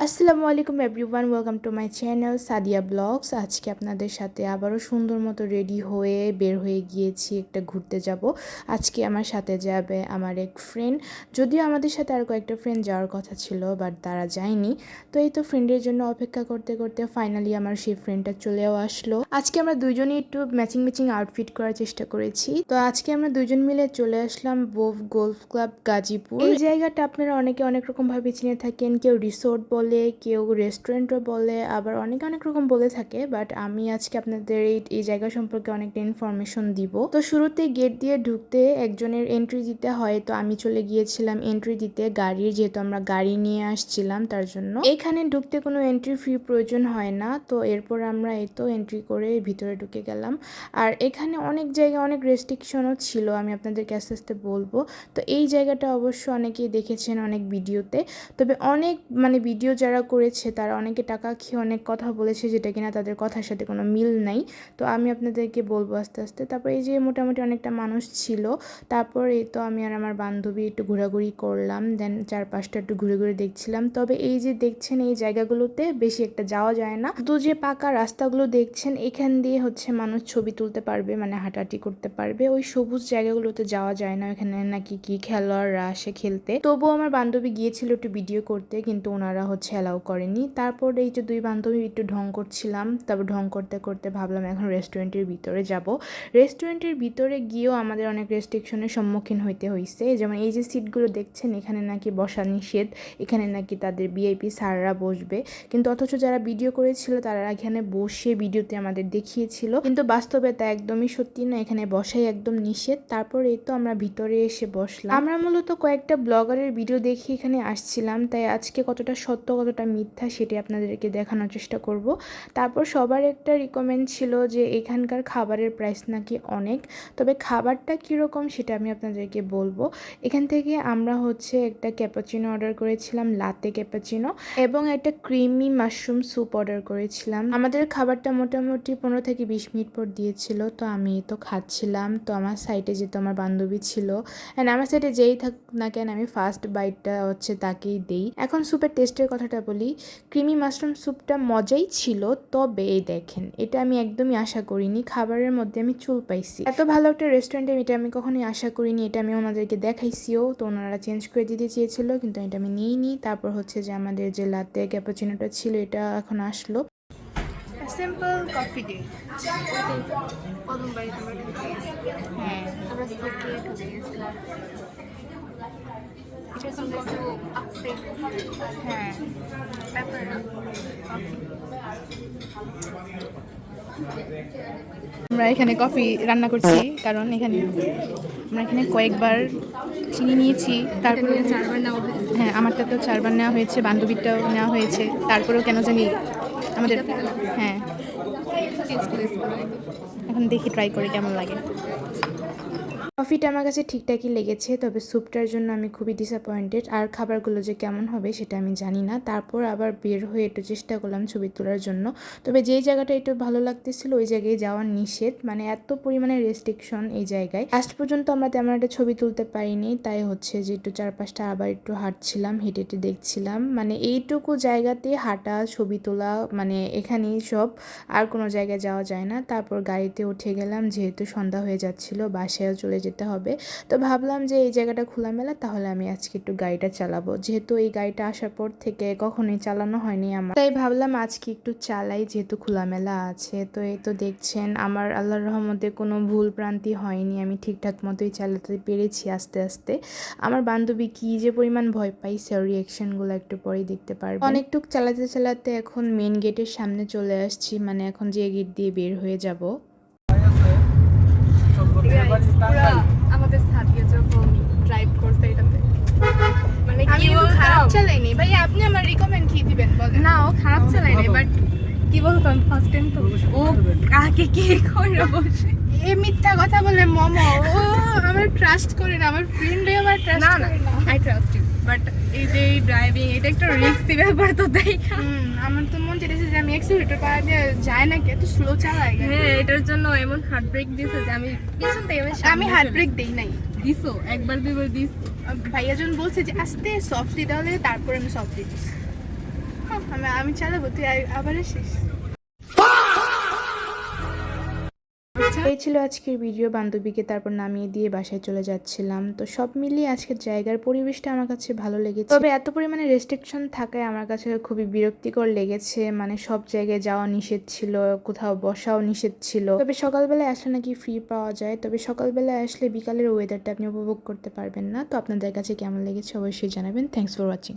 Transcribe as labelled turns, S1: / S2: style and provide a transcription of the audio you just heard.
S1: আসসালামু আলাইকুম everyone, welcome to my channel Sadia blogs. আজকে আপনাদের সাথে আবারও সুন্দর মতো রেডি হয়ে বের হয়ে গিয়েছি, একটা ঘুরতে যাব। আজকে আমার সাথে যাবে আমার এক ফ্রেন্ড। যদিও আমাদের সাথে আর কয়েকটা ফ্রেন্ড যাওয়ার কথা ছিল, বাট তারা যায়নি। তো এই তো ফ্রেন্ডের জন্য অপেক্ষা করতে করতে ফাইনালি আমার সেই ফ্রেন্ডটা চলেও আসলো। আজকে আমরা দুইজনই একটু ম্যাচিং ম্যাচিং আউটফিট করার চেষ্টা করেছি। তো আজকে আমরা দুইজন মিলে চলে আসলাম বোভ গলফ ক্লাব গাজীপুর। এই জায়গাটা আপনারা অনেকে অনেক রকম ভাবে চিনে থাকেন, কেউ রিসোর্ট বলে, কেউ রেস্টুরেন্টও বলে, আবার অনেকে অনেক রকম বলে থাকে। বাট আমি আজকে আপনাদের এই জায়গা সম্পর্কে অনেকটা ইনফরমেশন দিব। তো শুরুতে গেট দিয়ে ঢুকতে একজনের এন্ট্রি দিতে হয়, তো আমি চলে গিয়েছিলাম এন্ট্রি দিতে গাড়ির, যেহেতু আমরা গাড়ি নিয়ে আসছিলাম তার জন্য। এখানে ঢুকতে কোনো এন্ট্রি ফি প্রয়োজন হয় না। তো এরপর আমরা এই তো এন্ট্রি করে ভিতরে ঢুকে গেলাম। আর এখানে অনেক জায়গায় অনেক রেস্ট্রিকশনও ছিল, আমি আপনাদেরকে আস্তে আস্তে বলবো। তো এই জায়গাটা অবশ্য অনেকেই দেখেছেন অনেক ভিডিওতে, তবে অনেক ভিডিও যারা করেছে তারা অনেকে টাকা খেয়ে অনেক কথা বলেছে, যেটা কিনা তাদের কথার সাথে কোনো মিল নাই। তো আমি আপনাদেরকে বলবো আস্তে আস্তে। তারপর এই যে মোটামুটি অনেকটা মানুষ ছিল। তারপর এই তো আমি আর আমার বান্ধবী একটু ঘোরাঘুরি করলাম, দেন চারপাশটা একটু ঘুরে ঘুরে দেখছিলাম। তবে এই যে দেখছেন এই জায়গাগুলোতে বেশি একটা যাওয়া যায় না। তো যে পাকা রাস্তাগুলো দেখছেন এখান দিয়ে হচ্ছে মানুষ ছবি তুলতে পারবে, হাঁটাহাঁটি করতে পারবে। ওই সবুজ জায়গাগুলোতে যাওয়া যায় না, এখানে নাকি কি খেলোয়াড়রা আসে খেলতে। তবুও আমার বান্ধবী গিয়েছিল একটু ভিডিও করতে, কিন্তু ওনারা হচ্ছে অ্যালাউ করেনি। তারপর এই যে দুই বান্ধবী একটু ঢং করছিলাম, তারপর ঢং করতে করতে ভাবলাম এখন রেস্টুরেন্টের ভিতরে যাব। রেস্টুরেন্টের ভিতরে গিয়েও আমাদের অনেক রেস্ট্রিকশনের সম্মুখীন হইতে হয়েছে। যেমন এই যে সিটগুলো দেখছেন এখানে নাকি বসা নিষেধ, এখানে নাকি তাদের ভিআইপি স্যাররা বসবে। কিন্তু অথচ যারা ভিডিও করেছিল তারা এখানে বসে ভিডিওতে আমাদের দেখিয়েছিল, কিন্তু বাস্তবে তা একদমই সত্যি না, এখানে বসাই একদম নিষেধ। তারপর এই তো আমরা ভিতরে এসে বসলাম। আমরা মূলত কয়েকটা ব্লগারের ভিডিও দেখে এখানে আসছিলাম, তাই আজকে কতটা সত্য কতটা মিথ্যা সেটি আপনাদেরকে দেখানোর চেষ্টা করব। তারপর সবার একটা রিকমেন্ড ছিল যে এখানকার খাবারের প্রাইস নাকি অনেক, তবে খাবারটা কীরকম সেটা আমি আপনাদেরকে বলবো। এখান থেকে আমরা হচ্ছে একটা ক্যাপাচিনো অর্ডার করেছিলাম, লাতে ক্যাপাচিনো, এবং একটা ক্রিমি মাশরুম স্যুপ অর্ডার করেছিলাম। আমাদের খাবারটা মোটামুটি 15 থেকে 20 মিনিট পর দিয়েছিল। তো আমি তো খাচ্ছিলাম, তো আমার সাইডে যেহেতু আমার বান্ধবী ছিল, অ্যান্ড আমার সাইডে যেই থাকুক না কেন আমি ফার্স্ট বাইটটা হচ্ছে তাকেই দেই। এখন স্যুপের টেস্টের কথাটা বলি, ক্রিমি মাশরুম স্যুপটা মজাই ছিল, তবে এই দেখেন এটা আমি একদমই আশা করিনি। খাবারের মধ্যে আমি চুল পাইছি। এত ভালো একটা রেস্টুরেন্টে এটা আমি কখনোই আশা করিনি। এটা আমি ওনাদেরকে দেখাইছিও, তো ওনারা চেঞ্জ করে দিতে চেয়েছিল, কিন্তু এটা আমি নিইনি। তারপর হচ্ছে যে আমাদের যে লাতে ক্যাপাচিনোটা ছিল এটা এখন আসলো। Simple coffee day.
S2: কদম বাড়িতে আমরা ঢুকে গেছি।
S1: হ্যাঁ,
S2: আমরা থেকে ঢুকে গেছিলাম। এটা ছিল একটু আপসেট
S1: হ্যাঁ।
S2: ব্যাপার না। কফি
S1: আমরা এখানে কফি রান্না করছি, কারণ আমরা এখানে কয়েকবার চিনি নিয়েছি। তারপরে
S2: 4বার নেওয়া হয়েছে।
S1: হ্যাঁ, আমারটাতেও 4বার নেওয়া হয়েছে, বান্ধবীরটাও নেওয়া হয়েছে। তারপরেও কেন জানি আমাদের, হ্যাঁ,
S2: টেস্ট লিস্ট করে
S1: এখন দেখি ট্রাই করে কেমন লাগে। কফিটা আমার কাছে ঠিকঠাকই লেগেছে, তবে স্যুপটার জন্য আমি খুবই ডিসঅ্যাপয়েন্টেড। আর খাবারগুলো যে কেমন হবে সেটা আমি জানি না। তারপর আবার বের হয়ে একটু চেষ্টা করলাম ছবি তোলার জন্য, তবে যেই জায়গাটা একটু ভালো লাগতেছিল ওই জায়গায় যাওয়া নিষেধ, এত পরিমাণে রেস্ট্রিকশন এই জায়গায়। লাস্ট পর্যন্ত আমরা তেমন একটা ছবি তুলতে পারিনি, তাই হচ্ছে যে একটু চারপাশটা আবার একটু হাঁটছিলাম, হেঁটে হেঁটে দেখছিলাম। এইটুকু জায়গাতে হাঁটা ছবি তোলা এখানেই সব, আর কোনো জায়গায় যাওয়া যায় না। তারপর গাড়িতে উঠে গেলাম, যেহেতু সন্ধ্যা হয়ে যাচ্ছিল, বাসায়ও চলে যেতে হবে। তো ভাবলাম যে এই জায়গাটা খোলামেলা, তাহলে আমি আজকে একটু গাড়িটা চালাবো। যেহেতু এই গাড়িটা আসার পর থেকে কখনোই চালানো হয়নি আমার, তাই ভাবলাম আজকে একটু চালাই, যেহেতু খোলামেলা আছে। তো এই তো দেখছেন আমার আল্লাহর রহমতে কোনো ভুল প্রান্তি হয়নি, আমি ঠিকঠাক মতোই চালাতে পেরেছি আস্তে আস্তে। আমার বান্ধবী কি যে পরিমাণ ভয় পাইছে, ওর রিয়াকশনগুলো একটু পরেই দেখতে পারবেন। অনেকটুক চালাতে চালাতে এখন মেন গেটের সামনে চলে আসছি, এখন যে গেট দিয়ে বের হয়ে যাব।
S2: পুরা আমাদের সাথে যখন ড্রাইভ করছে এটাতে
S1: আমি কিন্তু খারাপ চালাইনি ভাই, আপনি আমার রিকমেন্ড কি দিবেন বলেন?
S2: না, ও খারাপ চালাই নাই, বাট কি বলতো আমি ফার্স্ট টাইম তো ও কাকে কি করে বসে
S1: এই মিথ্যা কথা বলে মমো, ও আমার ট্রাস্ট করে না, আমার ফ্রেন্ডে আমার ট্রাস্ট
S2: না
S1: করে না।
S2: আই ট্রাস্ট ইউ, বাট এই যে ড্রাইভিং এটা একটা রিস্কি ব্যাপার তো, তাই
S1: আমার তো মন চাইছে যে আমি এক্সিলেটর পাওয়া যায় নাকি, এত স্লো চালাই।
S2: হ্যাঁ, এটার জন্য এমন হার্ট ব্রেক দিয়েছে যে আমি পিছন থেকে
S1: আমি হার্ট ব্রেক দেই নাই।
S2: দিছো একবার দুইবার দিস।
S1: ভাইয়া জন বলছে যে আস্তে সফটলি, তাহলে তারপর আমি সফটলি দিছি।
S2: আমি চালাবো, তুই আবার আসিস।
S1: এই ছিল আজকের ভিডিও। বান্ধবীকে তারপর নামিয়ে দিয়ে বাসায় চলে যাচ্ছিলাম। তো সব মিলিয়ে আজকের জায়গার পরিবেশটা আমার কাছে ভালো লেগেছে, তবে এত পরিমাণে রেস্ট্রিকশন থাকায় আমার কাছে খুবই বিরক্তিকর লেগেছে। মানে সব জায়গায় যাওয়া নিষেধ ছিল, কোথাও বসাও নিষেধ ছিল। তবে সকালবেলায় আসলে নাকি ফ্রি পাওয়া যায়, তবে সকালবেলায় আসলে বিকালের ওয়েদারটা আপনি উপভোগ করতে পারবেন না। তো আপনাদের কাছে কেমন লেগেছে অবশ্যই জানাবেন। Thanks for watching.